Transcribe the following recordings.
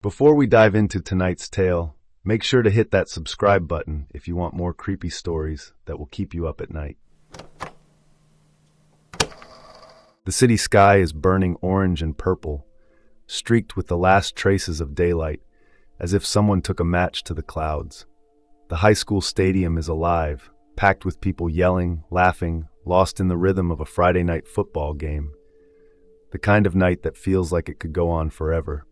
Before we dive into tonight's tale, make sure to hit that subscribe button if you want more creepy stories that will keep you up at night. The city sky is burning orange and purple, streaked with the last traces of daylight, as if someone took a match to the clouds. The high school stadium is alive, packed with people yelling, laughing, lost in the rhythm of a Friday night football game. The kind of night that feels like it could go on forever.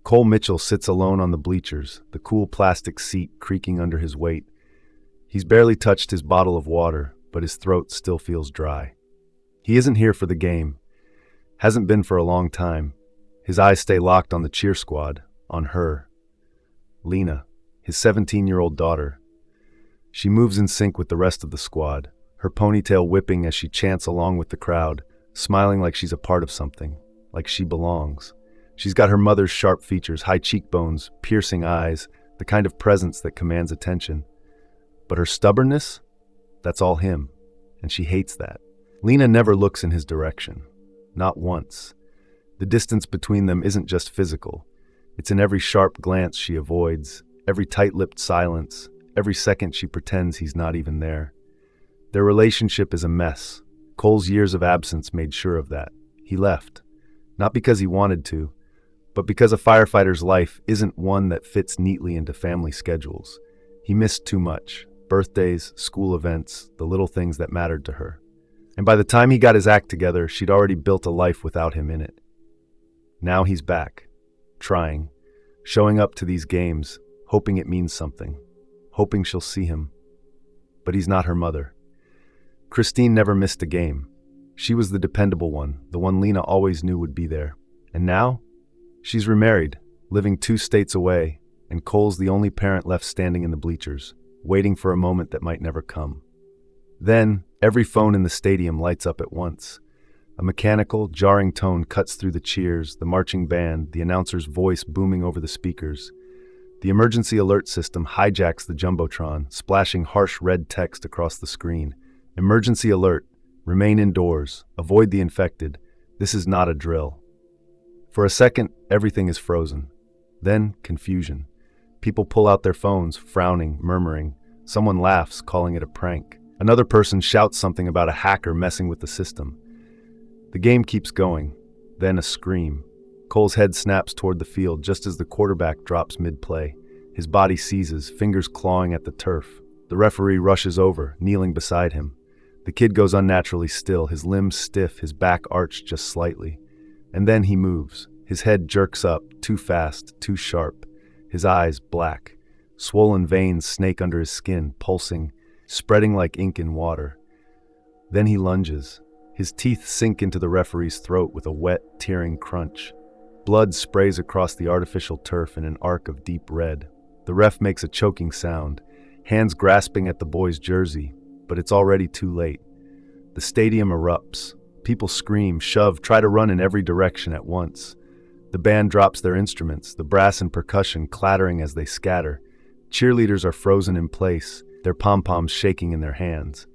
Cole Mitchell sits alone on the bleachers, the cool plastic seat creaking under his weight. He's barely touched his bottle of water, but his throat still feels dry. He isn't here for the game. Hasn't been for a long time. His eyes stay locked on the cheer squad, on her. Lena, his 17-year-old daughter. She moves in sync with the rest of the squad, her ponytail whipping as she chants along with the crowd, smiling like she's a part of something, like she belongs. She's got her mother's sharp features, high cheekbones, piercing eyes, the kind of presence that commands attention. But her stubbornness? That's all him, and she hates that. Lena never looks in his direction. Not once. The distance between them isn't just physical. It's in every sharp glance she avoids, every tight-lipped silence, every second she pretends he's not even there. Their relationship is a mess. Cole's years of absence made sure of that. He left. Not because he wanted to, but because a firefighter's life isn't one that fits neatly into family schedules. He missed too much. Birthdays, school events, the little things that mattered to her. And by the time he got his act together, she'd already built a life without him in it. Now he's back, trying, showing up to these games, hoping it means something, hoping she'll see him. But he's not her mother. Christine never missed a game. She was the dependable one, the one Lena always knew would be there. And now? She's remarried, living 2 states away, and Cole's the only parent left standing in the bleachers, waiting for a moment that might never come. Then, every phone in the stadium lights up at once. A mechanical, jarring tone cuts through the cheers, the marching band, the announcer's voice booming over the speakers. The emergency alert system hijacks the jumbotron, splashing harsh red text across the screen. Emergency alert. Remain indoors. Avoid the infected. This is not a drill. For a second, everything is frozen. Then, confusion. People pull out their phones, frowning, murmuring. Someone laughs, calling it a prank. Another person shouts something about a hacker messing with the system. The game keeps going. Then a scream. Cole's head snaps toward the field just as the quarterback drops mid-play. His body seizes, fingers clawing at the turf. The referee rushes over, kneeling beside him. The kid goes unnaturally still, his limbs stiff, his back arched just slightly. And then he moves. His head jerks up, too fast, too sharp. His eyes black. Swollen veins snake under his skin, pulsing, spreading like ink in water. Then he lunges. His teeth sink into the referee's throat with a wet, tearing crunch. Blood sprays across the artificial turf in an arc of deep red. The ref makes a choking sound, hands grasping at the boy's jersey, but it's already too late. The stadium erupts. People scream, shove, try to run in every direction at once. The band drops their instruments, the brass and percussion clattering as they scatter. Cheerleaders are frozen in place, their pom-poms shaking in their hands.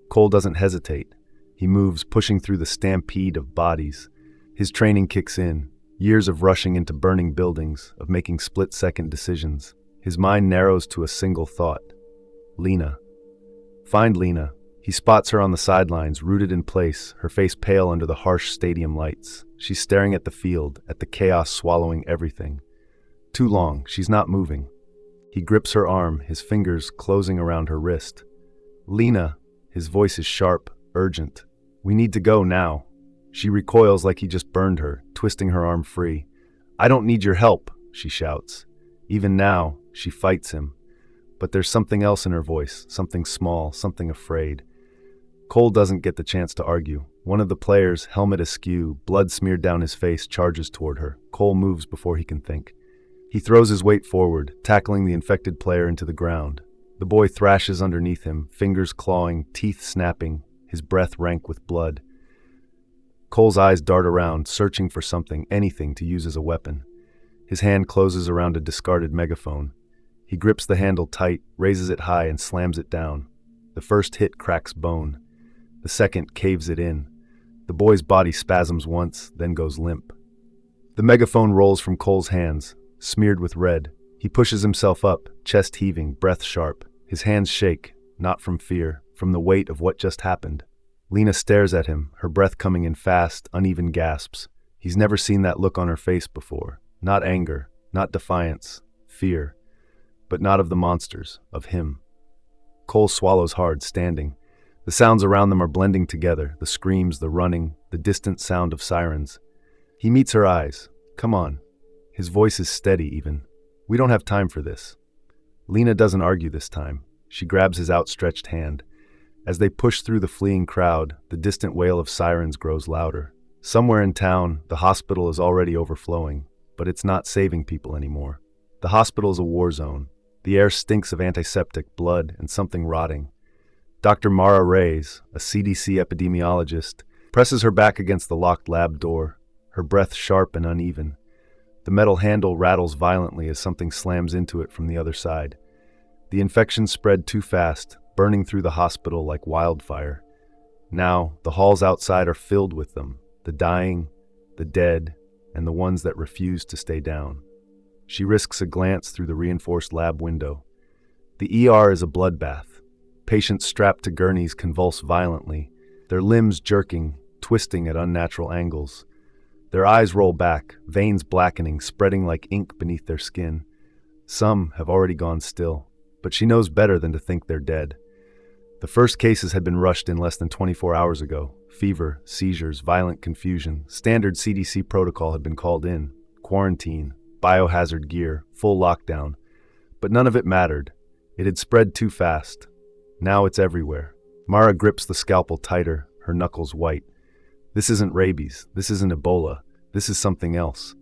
Cole doesn't hesitate. He moves, pushing through the stampede of bodies. His training kicks in, years of rushing into burning buildings, of making split-second decisions. His mind narrows to a single thought. Lena. Find Lena. He spots her on the sidelines, rooted in place, her face pale under the harsh stadium lights. She's staring at the field, at the chaos swallowing everything. Too long, she's not moving. He grips her arm, his fingers closing around her wrist. Lena. His voice is sharp, urgent. We need to go now. She recoils like he just burned her, twisting her arm free. I don't need your help, she shouts. Even now, she fights him. But there's something else in her voice, something small, something afraid. Cole doesn't get the chance to argue. One of the players, helmet askew, blood smeared down his face, charges toward her. Cole moves before he can think. He throws his weight forward, tackling the infected player into the ground. The boy thrashes underneath him, fingers clawing, teeth snapping, his breath rank with blood. Cole's eyes dart around, searching for something, anything to use as a weapon. His hand closes around a discarded megaphone. He grips the handle tight, raises it high, and slams it down. The first hit cracks bone. The second caves it in. The boy's body spasms once, then goes limp. The megaphone rolls from Cole's hands. smeared with red. He pushes himself up, chest heaving, breath sharp. His hands shake, not from fear, from the weight of what just happened. Lena stares at him, her breath coming in fast, uneven gasps. He's never seen that look on her face before. Not anger, not defiance, fear. But not of the monsters, of him. Cole swallows hard, standing. The sounds around them are blending together, the screams, the running, the distant sound of sirens. He meets her eyes. Come on. His voice is steady even. We don't have time for this. Lena doesn't argue this time. She grabs his outstretched hand. As they push through the fleeing crowd, the distant wail of sirens grows louder. Somewhere in town, the hospital is already overflowing, but it's not saving people anymore. The hospital is a war zone. The air stinks of antiseptic, blood, and something rotting. Dr. Mara Reyes, a CDC epidemiologist, presses her back against the locked lab door, her breath sharp and uneven. The metal handle rattles violently as something slams into it from the other side. The infection spread too fast, burning through the hospital like wildfire. Now, the halls outside are filled with them, the dying, the dead, and the ones that refuse to stay down. She risks a glance through the reinforced lab window. The ER is a bloodbath. Patients strapped to gurneys convulse violently, their limbs jerking, twisting at unnatural angles. Their eyes roll back, veins blackening, spreading like ink beneath their skin. Some have already gone still, but she knows better than to think they're dead. The first cases had been rushed in less than 24 hours ago. Fever, seizures, violent confusion. Standard CDC protocol had been called in. Quarantine, biohazard gear, full lockdown. But none of it mattered. It had spread too fast. Now it's everywhere. Mara grips the scalpel tighter, her knuckles white. This isn't rabies. This isn't Ebola. This is something else.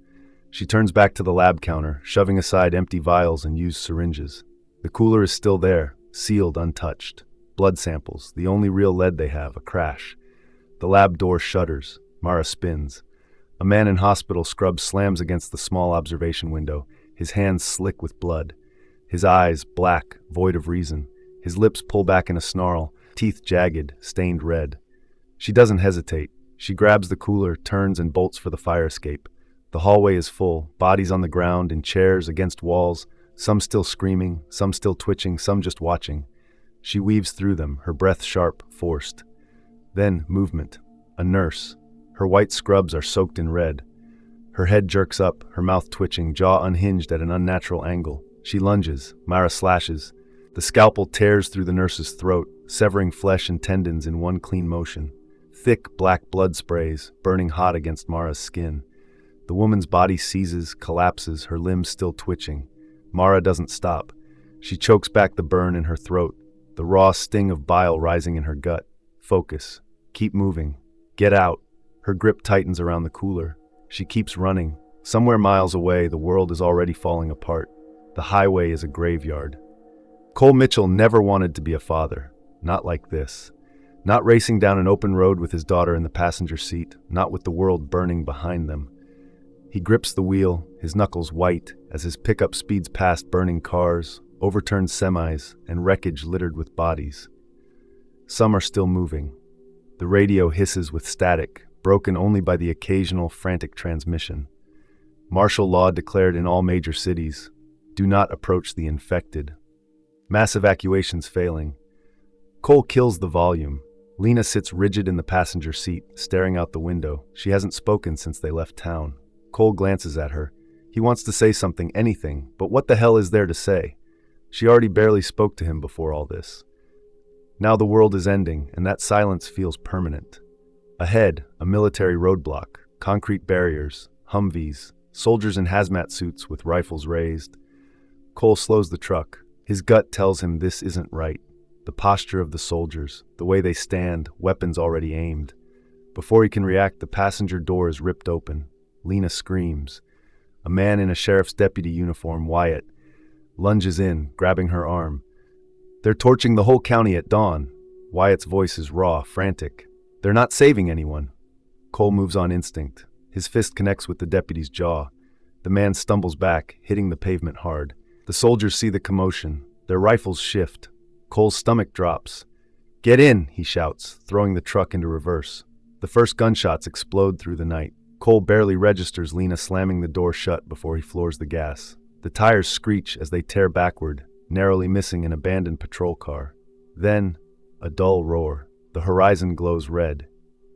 She turns back to the lab counter, shoving aside empty vials and used syringes. The cooler is still there, sealed, untouched. Blood samples, the only real lead they have, a crash. The lab door shudders. Mara spins. A man in hospital scrubs slams against the small observation window, his hands slick with blood. His eyes, black, void of reason. His lips pull back in a snarl, teeth jagged, stained red. She doesn't hesitate. She grabs the cooler, turns and bolts for the fire escape. The hallway is full, bodies on the ground, in chairs, against walls, some still screaming, some still twitching, some just watching. She weaves through them, her breath sharp, forced. Then, movement. A nurse. Her white scrubs are soaked in red. Her head jerks up, her mouth twitching, jaw unhinged at an unnatural angle. She lunges. Mara slashes. The scalpel tears through the nurse's throat, severing flesh and tendons in one clean motion. Thick, black blood sprays, burning hot against Mara's skin. The woman's body seizes, collapses, her limbs still twitching. Mara doesn't stop. She chokes back the burn in her throat, the raw sting of bile rising in her gut. Focus. Keep moving. Get out. Her grip tightens around the cooler. She keeps running. Somewhere miles away, the world is already falling apart. The highway is a graveyard. Cole Mitchell never wanted to be a father. Not like this. Not racing down an open road with his daughter in the passenger seat, not with the world burning behind them. He grips the wheel, his knuckles white, as his pickup speeds past burning cars, overturned semis, and wreckage littered with bodies. Some are still moving. The radio hisses with static, broken only by the occasional frantic transmission. Martial law declared in all major cities. Do not approach the infected. Mass evacuations failing. Cole kills the volume. Lena sits rigid in the passenger seat, staring out the window. She hasn't spoken since they left town. Cole glances at her. He wants to say something, anything, but what the hell is there to say? She already barely spoke to him before all this. Now the world is ending, and that silence feels permanent. Ahead, a military roadblock, concrete barriers, Humvees, soldiers in hazmat suits with rifles raised. Cole slows the truck. His gut tells him this isn't right. The posture of the soldiers, the way they stand, weapons already aimed. Before he can react, the passenger door is ripped open. Lena screams. A man in a sheriff's deputy uniform, Wyatt, lunges in, grabbing her arm. They're torching the whole county at dawn. Wyatt's voice is raw, frantic. They're not saving anyone. Cole moves on instinct. His fist connects with the deputy's jaw. The man stumbles back, hitting the pavement hard. The soldiers see the commotion. Their rifles shift. Cole's stomach drops. "Get in," he shouts, throwing the truck into reverse. The first gunshots explode through the night. Cole barely registers Lena slamming the door shut before he floors the gas. The tires screech as they tear backward, narrowly missing an abandoned patrol car. Then, a dull roar. The horizon glows red.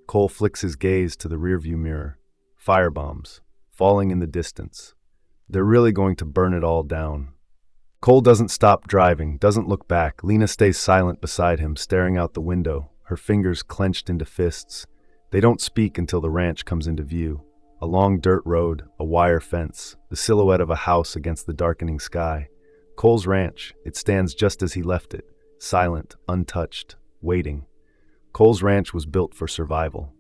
Cole flicks his gaze to the rearview mirror. Firebombs, falling in the distance. They're really going to burn it all down. Cole doesn't stop driving, doesn't look back. Lena stays silent beside him, staring out the window, her fingers clenched into fists. They don't speak until the ranch comes into view. A long dirt road, a wire fence, the silhouette of a house against the darkening sky. Cole's ranch, it stands just as he left it, silent, untouched, waiting. Cole's ranch was built for survival.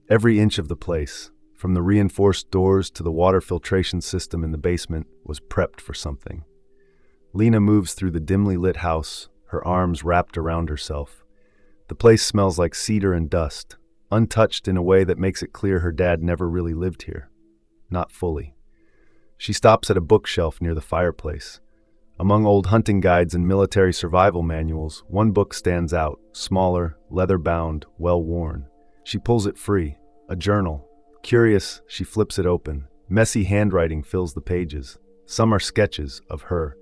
Every inch of the place, from the reinforced doors to the water filtration system in the basement, was prepped for something. Lena moves through the dimly lit house, her arms wrapped around herself. The place smells like cedar and dust, untouched in a way that makes it clear her dad never really lived here. Not fully. She stops at a bookshelf near the fireplace. Among old hunting guides and military survival manuals, one book stands out, smaller, leather-bound, well-worn. She pulls it free, a journal. Curious, she flips it open. Messy handwriting fills the pages. Some are sketches of her.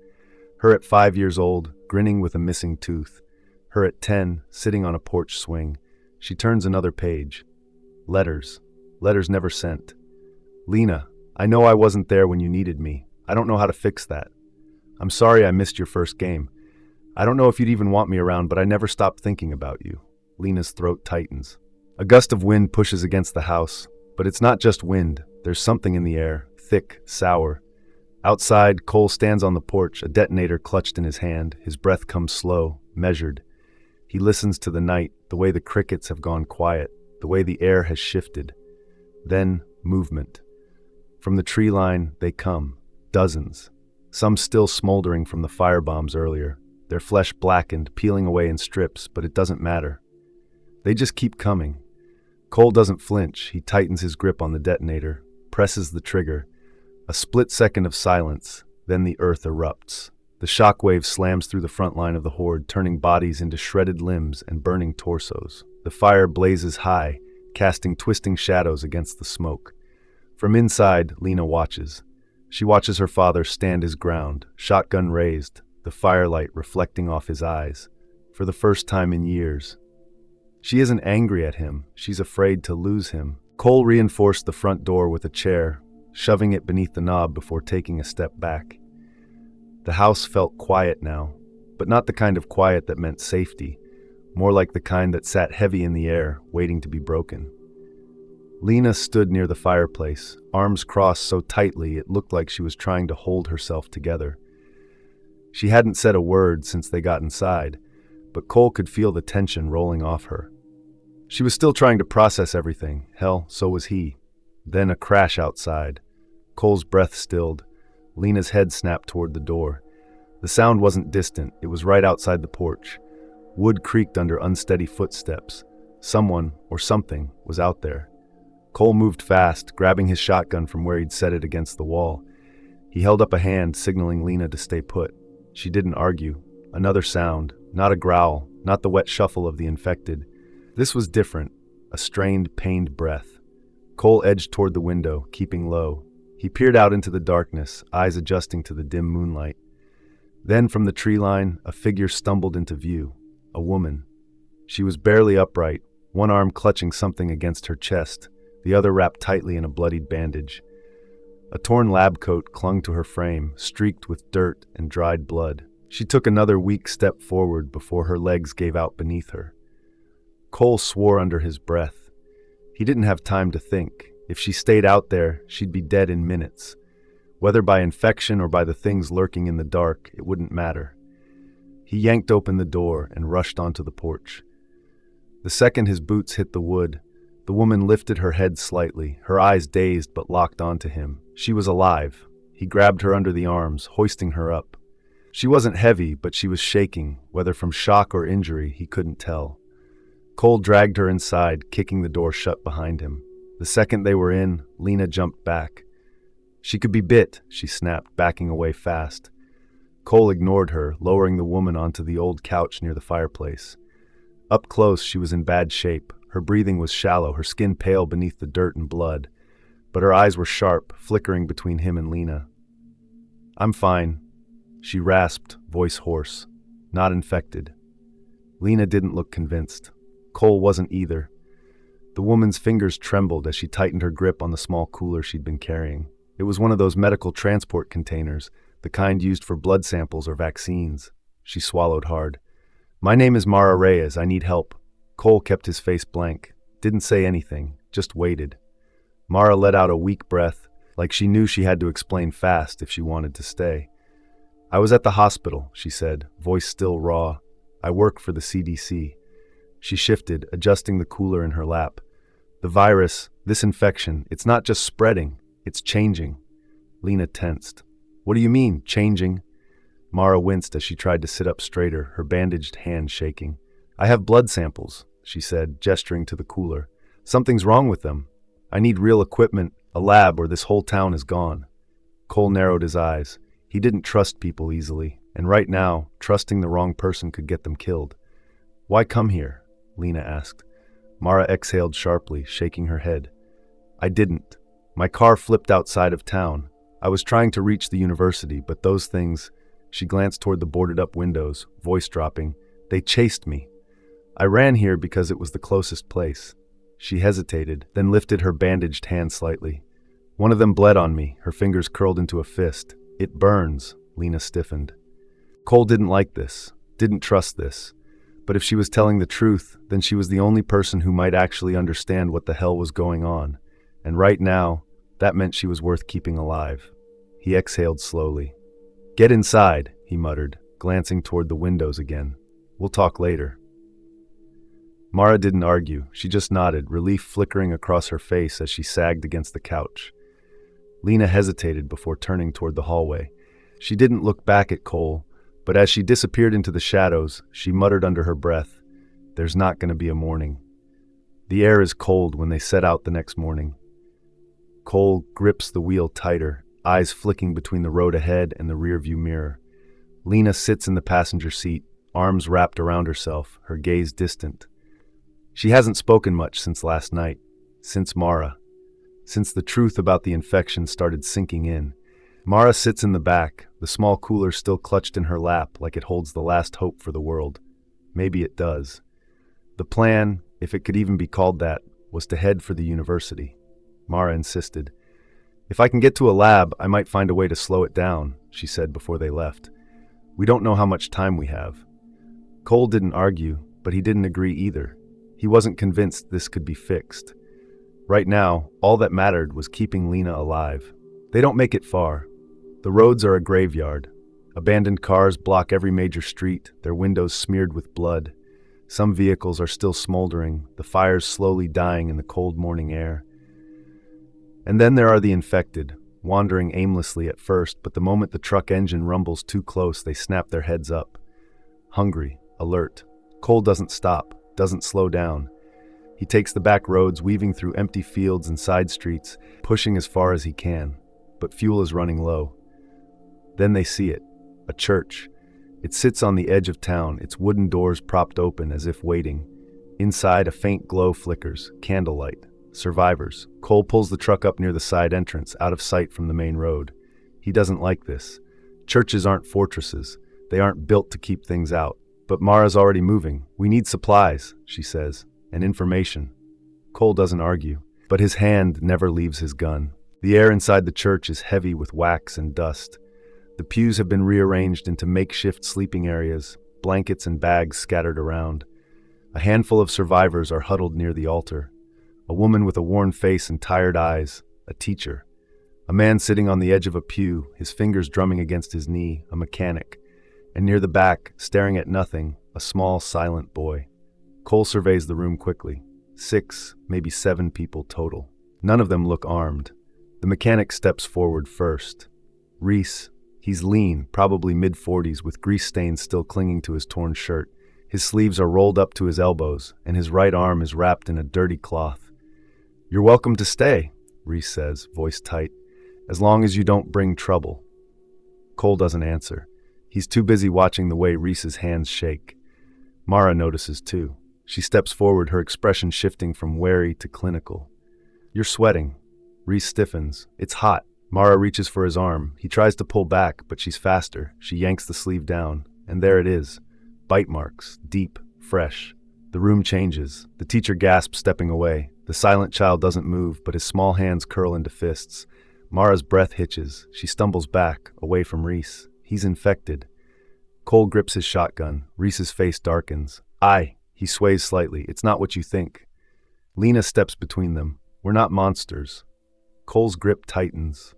Her at 5 years old, grinning with a missing tooth. Her at 10, sitting on a porch swing. She turns another page. Letters. Letters never sent. Lena, I know I wasn't there when you needed me. I don't know how to fix that. I'm sorry I missed your first game. I don't know if you'd even want me around, but I never stopped thinking about you. Lena's throat tightens. A gust of wind pushes against the house, but it's not just wind. There's something in the air, thick, sour. Outside, Cole stands on the porch, a detonator clutched in his hand. His breath comes slow, measured. He listens to the night, the way the crickets have gone quiet, the way the air has shifted. Then, movement. From the tree line, they come, dozens. Some still smoldering from the firebombs earlier, their flesh blackened, peeling away in strips, but it doesn't matter. They just keep coming. Cole doesn't flinch. He tightens his grip on the detonator, presses the trigger. A split second of silence, then the earth erupts. The shockwave slams through the front line of the horde, turning bodies into shredded limbs and burning torsos. The fire blazes high, casting twisting shadows against the smoke. From inside, Lena watches. She watches her father stand his ground, shotgun raised, the firelight reflecting off his eyes, for the first time in years. She isn't angry at him, she's afraid to lose him. Cole reinforced the front door with a chair, shoving it beneath the knob before taking a step back. The house felt quiet now, but not the kind of quiet that meant safety, more like the kind that sat heavy in the air, waiting to be broken. Lena stood near the fireplace, arms crossed so tightly it looked like she was trying to hold herself together. She hadn't said a word since they got inside, but Cole could feel the tension rolling off her. She was still trying to process everything. Hell, so was he. Then a crash outside. Cole's breath stilled. Lena's head snapped toward the door. The sound wasn't distant, it was right outside the porch. Wood creaked under unsteady footsteps. Someone, or something, was out there. Cole moved fast, grabbing his shotgun from where he'd set it against the wall. He held up a hand, signaling Lena to stay put. She didn't argue. Another sound, not a growl, not the wet shuffle of the infected. This was different, a strained, pained breath. Cole edged toward the window, keeping low. He peered out into the darkness, eyes adjusting to the dim moonlight. Then, from the tree line, a figure stumbled into view. A woman. She was barely upright, one arm clutching something against her chest, the other wrapped tightly in a bloodied bandage. A torn lab coat clung to her frame, streaked with dirt and dried blood. She took another weak step forward before her legs gave out beneath her. Cole swore under his breath. He didn't have time to think. If she stayed out there, she'd be dead in minutes. Whether by infection or by the things lurking in the dark, it wouldn't matter. He yanked open the door and rushed onto the porch. The second his boots hit the wood, the woman lifted her head slightly, her eyes dazed but locked onto him. She was alive. He grabbed her under the arms, hoisting her up. She wasn't heavy, but she was shaking, whether from shock or injury, he couldn't tell. Cole dragged her inside, kicking the door shut behind him. The second they were in, Lena jumped back. She could be bit, she snapped, backing away fast. Cole ignored her, lowering the woman onto the old couch near the fireplace. Up close, she was in bad shape. Her breathing was shallow, her skin pale beneath the dirt and blood. but her eyes were sharp, flickering between him and Lena. "I'm fine," she rasped, voice hoarse. "Not infected." Lena didn't look convinced. Cole wasn't either. The woman's fingers trembled as she tightened her grip on the small cooler she'd been carrying. It was one of those medical transport containers, the kind used for blood samples or vaccines. She swallowed hard. "My name is Mara Reyes. I need help." Cole kept his face blank, didn't say anything, just waited. Mara let out a weak breath, like she knew she had to explain fast if she wanted to stay. "I was at the hospital," she said, voice still raw. "I work for the CDC." She shifted, adjusting the cooler in her lap. "The virus, this infection, it's not just spreading, it's changing." Lena tensed. "What do you mean, changing?" Mara winced as she tried to sit up straighter, her bandaged hand shaking. "I have blood samples," she said, gesturing to the cooler. "Something's wrong with them. I need real equipment, a lab, or this whole town is gone." Cole narrowed his eyes. He didn't trust people easily, and right now, trusting the wrong person could get them killed. "Why come here?" Lena asked. Mara exhaled sharply, shaking her head. "I didn't. My car flipped outside of town. I was trying to reach the university, but those things—" She glanced toward the boarded-up windows, voice dropping. "They chased me. I ran here because it was the closest place." She hesitated, then lifted her bandaged hand slightly. "One of them bled on me," her fingers curled into a fist. "It burns." Lena stiffened. Cole didn't like this, didn't trust this. But if she was telling the truth, then she was the only person who might actually understand what the hell was going on. And right now, that meant she was worth keeping alive. He exhaled slowly. "Get inside," he muttered, glancing toward the windows again. "We'll talk later." Mara didn't argue. She just nodded, relief flickering across her face as she sagged against the couch. Lena hesitated before turning toward the hallway. She didn't look back at Cole, but as she disappeared into the shadows, she muttered under her breath, "There's not going to be a morning." The air is cold when they set out the next morning. Cole grips the wheel tighter, eyes flicking between the road ahead and the rearview mirror. Lena sits in the passenger seat, arms wrapped around herself, her gaze distant. She hasn't spoken much since last night, since Mara, since the truth about the infection started sinking in. Mara sits in the back, the small cooler still clutched in her lap like it holds the last hope for the world. Maybe it does. The plan, if it could even be called that, was to head for the university. Mara insisted. "If I can get to a lab, I might find a way to slow it down," she said before they left. "We don't know how much time we have." Cole didn't argue, but he didn't agree either. He wasn't convinced this could be fixed. Right now, all that mattered was keeping Lena alive. They don't make it far. The roads are a graveyard. Abandoned cars block every major street, their windows smeared with blood. Some vehicles are still smoldering, the fires slowly dying in the cold morning air. And then there are the infected, wandering aimlessly at first, but the moment the truck engine rumbles too close, they snap their heads up. Hungry, alert. Cole doesn't stop, doesn't slow down. He takes the back roads, weaving through empty fields and side streets, pushing as far as he can. But fuel is running low. Then they see it, a church. It sits on the edge of town, its wooden doors propped open as if waiting. Inside, a faint glow flickers, candlelight. Survivors. Cole pulls the truck up near the side entrance, out of sight from the main road. He doesn't like this. Churches aren't fortresses. They aren't built to keep things out. But Mara's already moving. "We need supplies," she says, "and information." Cole doesn't argue, but his hand never leaves his gun. The air inside the church is heavy with wax and dust. The pews have been rearranged into makeshift sleeping areas, blankets and bags scattered around. A handful of survivors are huddled near the altar. A woman with a worn face and tired eyes, a teacher. A man sitting on the edge of a pew, his fingers drumming against his knee, a mechanic. And near the back, staring at nothing, a small, silent boy. Cole surveys the room quickly. 6, maybe 7 people total. None of them look armed. The mechanic steps forward first. Reese. He's lean, probably mid-40s, with grease stains still clinging to his torn shirt. His sleeves are rolled up to his elbows, and his right arm is wrapped in a dirty cloth. "You're welcome to stay," Reese says, voice tight, "as long as you don't bring trouble." Cole doesn't answer. He's too busy watching the way Reese's hands shake. Mara notices too. She steps forward, her expression shifting from wary to clinical. "You're sweating." Reese stiffens. It's hot. Mara reaches for his arm. He tries to pull back, but she's faster. She yanks the sleeve down, and there it is. Bite marks, deep, fresh. The room changes. The teacher gasps, stepping away. The silent child doesn't move, but his small hands curl into fists. Mara's breath hitches. She stumbles back, away from Reese. He's infected. Cole grips his shotgun. Reese's face darkens. He sways slightly. It's not what you think. Lena steps between them. We're not monsters. Cole's grip tightens.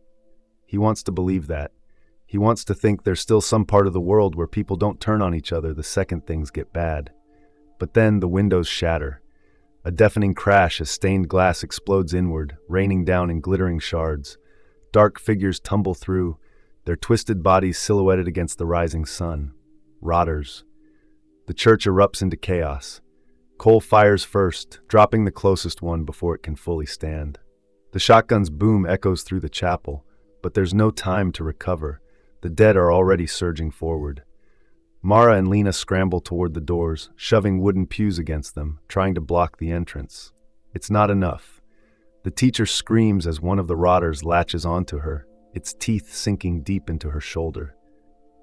He wants to believe that. He wants to think there's still some part of the world where people don't turn on each other the second things get bad. But then the windows shatter. A deafening crash as stained glass explodes inward, raining down in glittering shards. Dark figures tumble through, their twisted bodies silhouetted against the rising sun. Rotters. The church erupts into chaos. Cole fires first, dropping the closest one before it can fully stand. The shotgun's boom echoes through the chapel, but there's no time to recover. The dead are already surging forward. Mara and Lena scramble toward the doors, shoving wooden pews against them, trying to block the entrance. It's not enough. The teacher screams as one of the rotters latches onto her, its teeth sinking deep into her shoulder.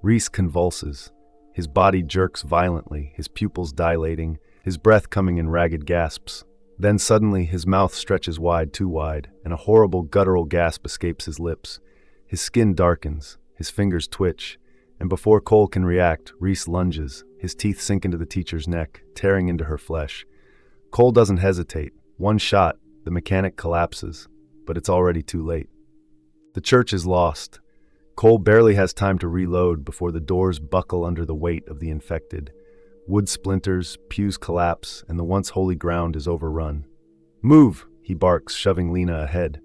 Reese convulses. His body jerks violently, his pupils dilating, his breath coming in ragged gasps. Then suddenly his mouth stretches wide, too wide, and a horrible guttural gasp escapes his lips. His skin darkens, his fingers twitch, and before Cole can react, Reese lunges. His teeth sink into the teacher's neck, tearing into her flesh. Cole doesn't hesitate. One shot, the mechanic collapses, but it's already too late. The church is lost. Cole barely has time to reload before the doors buckle under the weight of the infected. Wood splinters, pews collapse, and the once holy ground is overrun. "Move!" he barks, shoving Lena ahead.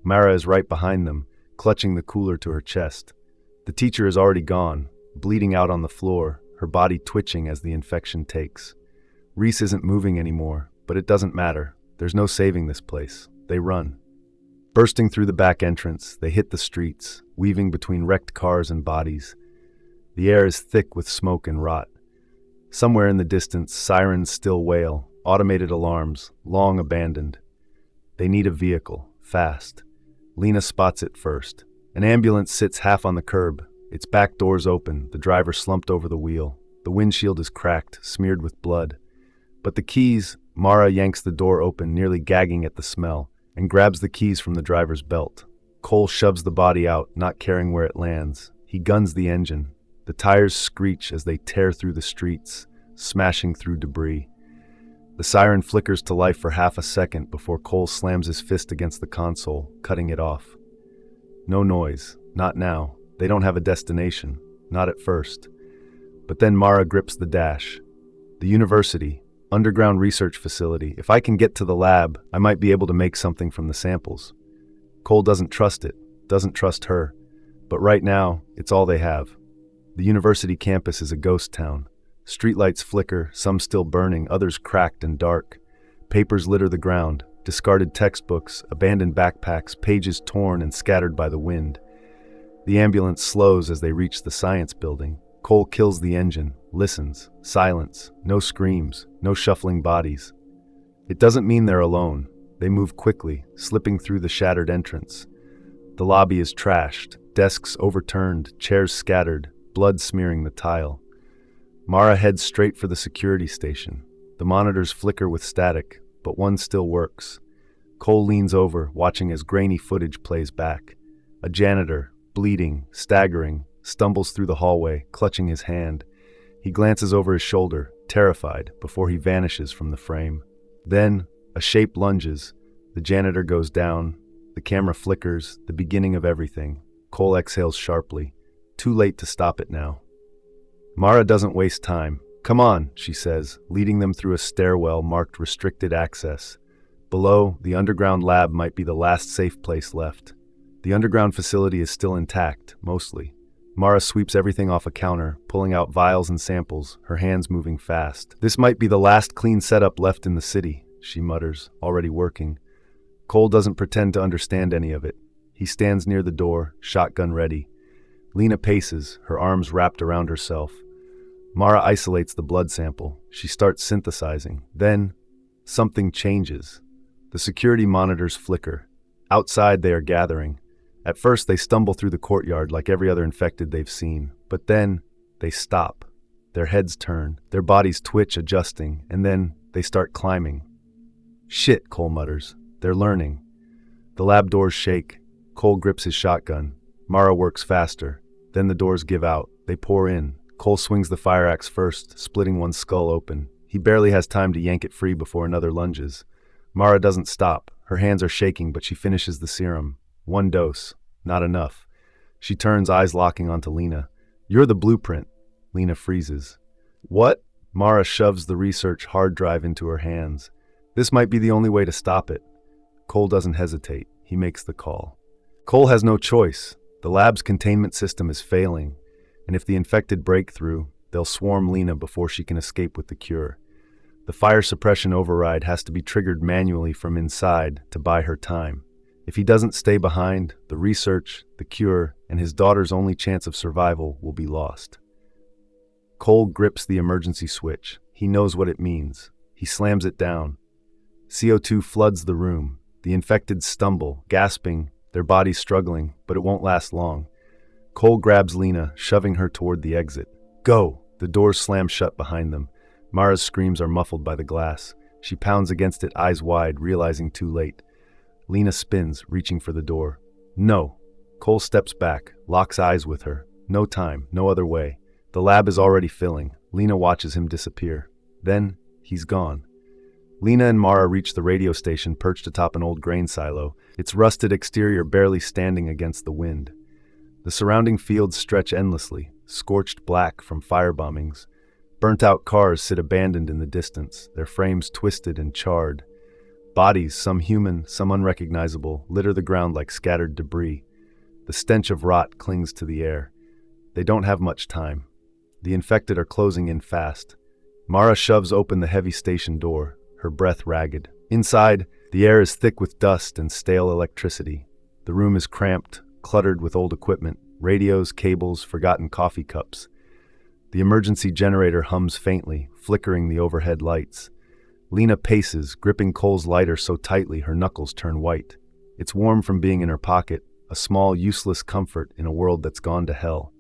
Mara is right behind them, clutching the cooler to her chest. The teacher is already gone, bleeding out on the floor, her body twitching as the infection takes. Reese isn't moving anymore, but it doesn't matter. There's no saving this place. They run. Bursting through the back entrance, they hit the streets, weaving between wrecked cars and bodies. The air is thick with smoke and rot. Somewhere in the distance, sirens still wail, automated alarms, long abandoned. They need a vehicle, fast. Lena spots it first. An ambulance sits half on the curb, its back doors open, the driver slumped over the wheel. The windshield is cracked, smeared with blood. But the keys, Mara yanks the door open, nearly gagging at the smell, and grabs the keys from the driver's belt. Cole shoves the body out, not caring where it lands. He guns the engine. The tires screech as they tear through the streets, smashing through debris. The siren flickers to life for half a second before Cole slams his fist against the console, cutting it off. No noise. Not now. They don't have a destination. Not at first. But then Mara grips the dash. The university, underground research facility. If I can get to the lab, I might be able to make something from the samples. Cole doesn't trust it, doesn't trust her. But right now, it's all they have. The university campus is a ghost town. Streetlights flicker, some still burning, others cracked and dark. Papers litter the ground. Discarded textbooks, abandoned backpacks, pages torn and scattered by the wind. The ambulance slows as they reach the science building. Cole kills the engine, listens, silence, no screams, no shuffling bodies. It doesn't mean they're alone. They move quickly, slipping through the shattered entrance. The lobby is trashed, desks overturned, chairs scattered, blood smearing the tile. Mara heads straight for the security station. The monitors flicker with static, but one still works. Cole leans over, watching as grainy footage plays back. A janitor, bleeding, staggering, stumbles through the hallway, clutching his hand. He glances over his shoulder, terrified, before he vanishes from the frame. Then, a shape lunges. The janitor goes down. The camera flickers, the beginning of everything. Cole exhales sharply. Too late to stop it now. Mara doesn't waste time. "Come on," she says, leading them through a stairwell marked restricted access. Below, the underground lab might be the last safe place left. The underground facility is still intact, mostly. Mara sweeps everything off a counter, pulling out vials and samples, her hands moving fast. "This might be the last clean setup left in the city," she mutters, already working. Cole doesn't pretend to understand any of it. He stands near the door, shotgun ready. Lena paces, her arms wrapped around herself. Mara isolates the blood sample. She starts synthesizing. Then, something changes. The security monitors flicker. Outside, they are gathering. At first, they stumble through the courtyard like every other infected they've seen. But then, they stop. Their heads turn, their bodies twitch, adjusting, and then they start climbing. "Shit," Cole mutters. "They're learning." The lab doors shake. Cole grips his shotgun. Mara works faster. Then the doors give out. They pour in. Cole swings the fire axe first, splitting one skull open. He barely has time to yank it free before another lunges. Mara doesn't stop. Her hands are shaking, but she finishes the serum. One dose. Not enough. She turns, eyes locking onto Lena. "You're the blueprint." Lena freezes. "What?" Mara shoves the research hard drive into her hands. "This might be the only way to stop it." Cole doesn't hesitate. He makes the call. Cole has no choice. The lab's containment system is failing, and if the infected break through, they'll swarm Lena before she can escape with the cure. The fire suppression override has to be triggered manually from inside to buy her time. If he doesn't stay behind, the research, the cure, and his daughter's only chance of survival will be lost. Cole grips the emergency switch. He knows what it means. He slams it down. CO2 floods the room. The infected stumble, gasping, their bodies struggling, but it won't last long. Cole grabs Lena, shoving her toward the exit. "Go!" The doors slam shut behind them. Mara's screams are muffled by the glass. She pounds against it, eyes wide, realizing too late. Lena spins, reaching for the door. "No!" Cole steps back, locks eyes with her. No time, no other way. The lab is already filling. Lena watches him disappear. Then, he's gone. Lena and Mara reach the radio station perched atop an old grain silo, its rusted exterior barely standing against the wind. The surrounding fields stretch endlessly, scorched black from firebombings. Burnt-out cars sit abandoned in the distance, their frames twisted and charred. Bodies, some human, some unrecognizable, litter the ground like scattered debris. The stench of rot clings to the air. They don't have much time. The infected are closing in fast. Mara shoves open the heavy station door, her breath ragged. Inside, the air is thick with dust and stale electricity. The room is cramped, cluttered with old equipment, radios, cables, forgotten coffee cups. The emergency generator hums faintly, flickering the overhead lights. Lena paces, gripping Cole's lighter so tightly her knuckles turn white. It's warm from being in her pocket, a small, useless comfort in a world that's gone to hell.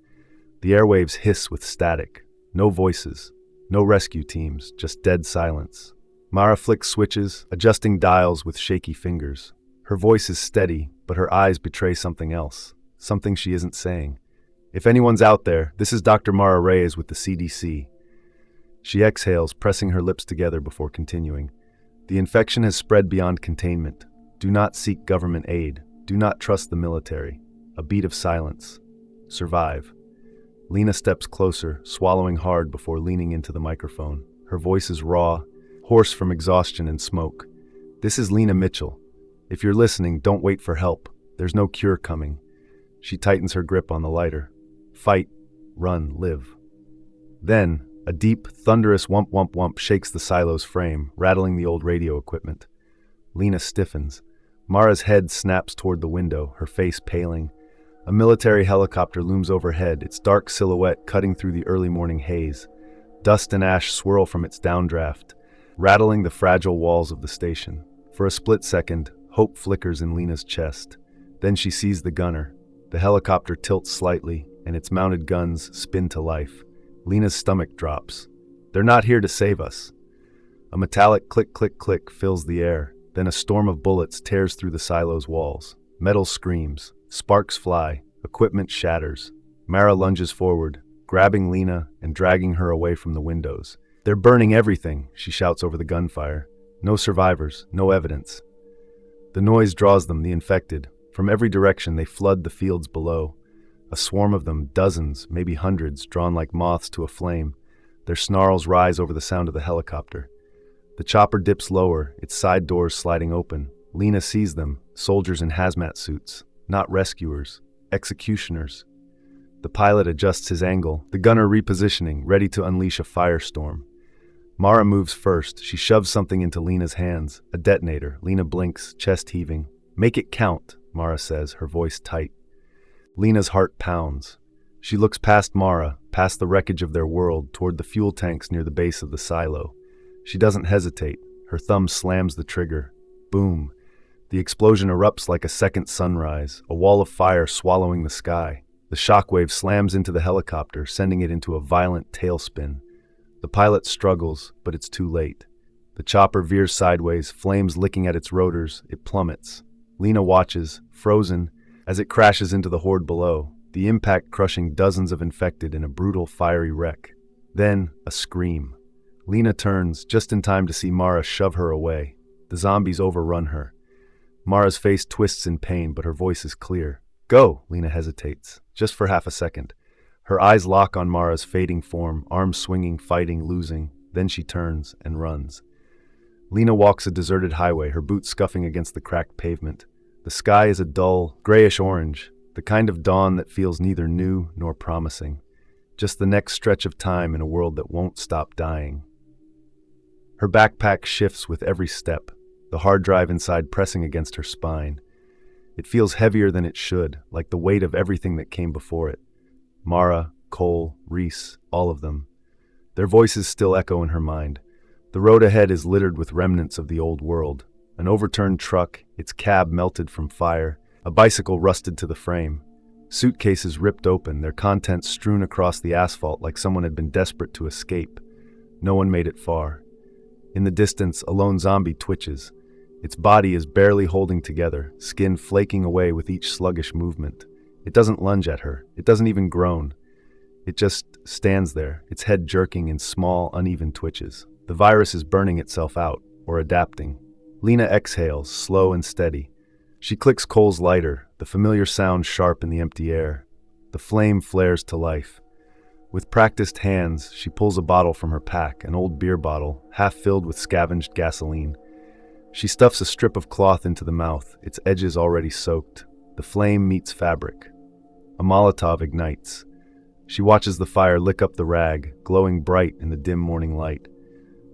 The airwaves hiss with static. No voices, no rescue teams, just dead silence. Mara flicks switches, adjusting dials with shaky fingers. Her voice is steady, but her eyes betray something else, something she isn't saying. "If anyone's out there, this is Dr. Mara Reyes with the CDC. She exhales, pressing her lips together before continuing. "The infection has spread beyond containment. Do not seek government aid. Do not trust the military. A beat of silence. Survive." Lena steps closer, swallowing hard before leaning into the microphone. Her voice is raw, hoarse from exhaustion and smoke. "This is Lena Mitchell. If you're listening, don't wait for help. There's no cure coming." She tightens her grip on the lighter. "Fight, run, live." Then, a deep, thunderous whump whump whump shakes the silo's frame, rattling the old radio equipment. Lena stiffens. Mara's head snaps toward the window, her face paling. A military helicopter looms overhead, its dark silhouette cutting through the early morning haze. Dust and ash swirl from its downdraft, rattling the fragile walls of the station. For a split second, hope flickers in Lena's chest. Then she sees the gunner. The helicopter tilts slightly, and its mounted guns spin to life. Lena's stomach drops. "They're not here to save us." A metallic click, click, click fills the air. Then a storm of bullets tears through the silo's walls. Metal screams. Sparks fly. Equipment shatters. Mara lunges forward, grabbing Lena and dragging her away from the windows. "They're burning everything," she shouts over the gunfire. "No survivors, no evidence." The noise draws them, the infected. From every direction they flood the fields below. A swarm of them, dozens, maybe hundreds, drawn like moths to a flame. Their snarls rise over the sound of the helicopter. The chopper dips lower, its side doors sliding open. Lena sees them, soldiers in hazmat suits. Not rescuers, executioners. The pilot adjusts his angle, the gunner repositioning, ready to unleash a firestorm. Mara moves first. She shoves something into Lena's hands, a detonator. Lena blinks, chest heaving. "Make it count," Mara says, her voice tight. Lena's heart pounds. She looks past Mara, past the wreckage of their world, toward the fuel tanks near the base of the silo. She doesn't hesitate. Her thumb slams the trigger. Boom. The explosion erupts like a second sunrise, a wall of fire swallowing the sky. The shockwave slams into the helicopter, sending it into a violent tailspin. The pilot struggles, but it's too late. The chopper veers sideways, flames licking at its rotors. It plummets. Lena watches, frozen, as it crashes into the horde below, the impact crushing dozens of infected in a brutal, fiery wreck. Then, a scream. Lena turns, just in time to see Mara shove her away. The zombies overrun her. Mara's face twists in pain, but her voice is clear. "Go!" Lena hesitates, just for half a second. Her eyes lock on Mara's fading form, arms swinging, fighting, losing. Then she turns and runs. Lena walks a deserted highway, her boots scuffing against the cracked pavement. The sky is a dull, grayish-orange, the kind of dawn that feels neither new nor promising. Just the next stretch of time in a world that won't stop dying. Her backpack shifts with every step, the hard drive inside pressing against her spine. It feels heavier than it should, like the weight of everything that came before it. Mara, Cole, Reese, all of them. Their voices still echo in her mind. The road ahead is littered with remnants of the old world. An overturned truck, its cab melted from fire, a bicycle rusted to the frame. Suitcases ripped open, their contents strewn across the asphalt like someone had been desperate to escape. No one made it far. In the distance, a lone zombie twitches. Its body is barely holding together, skin flaking away with each sluggish movement. It doesn't lunge at her. It doesn't even groan. It just stands there, its head jerking in small, uneven twitches. The virus is burning itself out, or adapting. Lena exhales, slow and steady. She clicks Cole's lighter, the familiar sound sharp in the empty air. The flame flares to life. With practiced hands, she pulls a bottle from her pack, an old beer bottle, half filled with scavenged gasoline. She stuffs a strip of cloth into the mouth, its edges already soaked. The flame meets fabric. A Molotov ignites. She watches the fire lick up the rag, glowing bright in the dim morning light.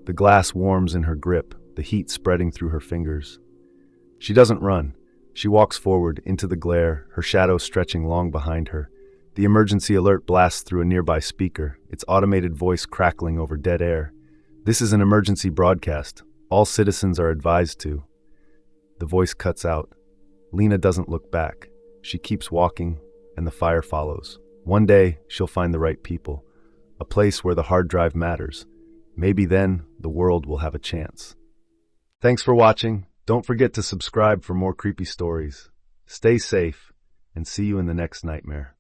The glass warms in her grip, the heat spreading through her fingers. She doesn't run. She walks forward, into the glare, her shadow stretching long behind her. The emergency alert blasts through a nearby speaker, its automated voice crackling over dead air. "This is an emergency broadcast. All citizens are advised to." The voice cuts out. Lena doesn't look back. She keeps walking, and the fire follows. One day, she'll find the right people, a place where the hard drive matters. Maybe then, the world will have a chance. Thanks for watching. Don't forget to subscribe for more creepy stories. Stay safe, and see you in the next nightmare.